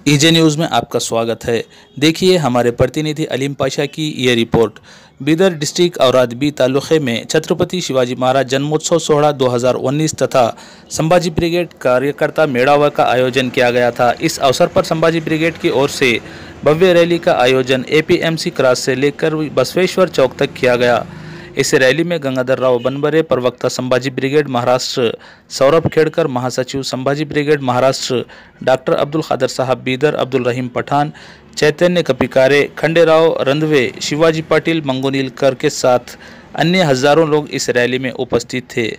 EJ news में आपका स्वागत है। देखिए हमारे प्रतिनिधि अलीम पाशा की ये report. Bidar district Aurad B तालुक़े में छत्रपति शिवाजी महाराज जन्मोत्सव सोहरा 2019 तथा संभाजी ब्रिगेड कार्यकर्ता मेड़ावा का आयोजन किया गया था। इस अवसर पर संभाजी ब्रिगेड की ओर से भव्य रैली का आयोजन एपीएमसी क्रॉस से लेकर बसवेश्वर चौक तक किया गया। इस रैली में गंगाधर राव बनबरे, प्रवक्ता संभाजी ब्रिगेड महाराष्ट्र सौरभ खेड़कर, महासचिव संभाजी ब्रिगेड महाराष्ट्र डॉक्टर अब्दुल खादर साहब बीदर, अब्दुल रहीम पठान, चैतन्य कपिकारे, खंडेराव रंधवे, शिवाजी पाटिल, मंगू नीलकर के साथ अन्य हजारों लोग इस रैली में उपस्थित थे।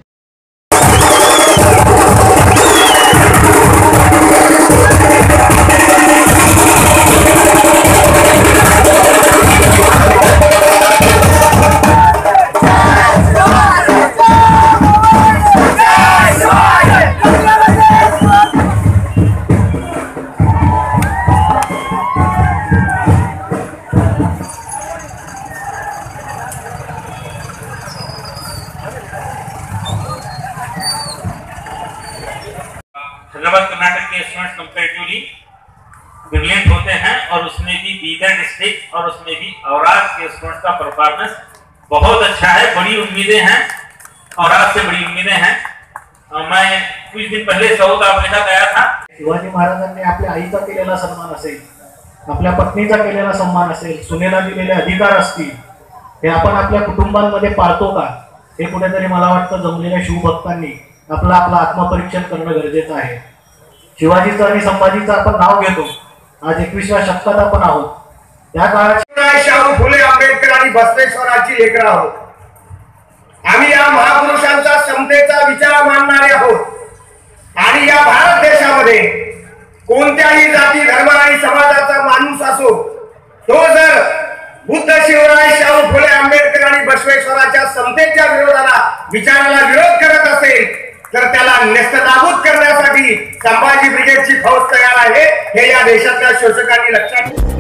हैदराबाद कर्नाटक के स्टूडेंट्स कंपैरेटिवली ब्रिलियंट होते हैं और उसमें भी बीदर डिस्ट्रिक्ट और उसमें भी औराद के स्टूडेंट्स का परफॉर्मेंस बहुत अच्छा है। बड़ी उम्मीदें हैं, औराद से बड़ी उम्मीदें हैं। मैं कुछ दिन पहले साउथ अफ्रीका गया था। शिवाजी महाराजांनी आपल्या आईचा केलेला सन्मान असेल, आपल्या पत्नीचा केलेला सन्मान असेल, सुनेला दिलेले अधिकार असतील, हे आपण आपल्या कुटुंबांमध्ये पाळतो का? हे कुठेतरी मला वाटतं जमलेल्या शिवभक्तांनी आपला आत्मपरीक्षण करणं गरजेचं आहे। शिवाजीचं आणि संभाजीचं आपण नाव घेतो, आज 21व्या शतकात आपण आहोत। त्या काळात शाहू फुले आंबेडकर आणि बसवेश्वराची लेकरं आहोत। आम्ही या महापुरुषांचा समतेचा विचार मानणारे आहोत आणि या भारत देशामध्ये कोणत्याही जाती धर्म आणि समाजाचा माणूस असो, तो जर बुद्ध शिवराय शाहू फुले आंबेडकर आणि बसवेश्वराच्या समतेच्या विचाराला विरोध करत असेल तर त्याला नेस्तनाबूत करण्यासाठी संभाजी ब्रिगेडची फौज तयार आहे, हे या देशातल्या शोषकांनी लक्षात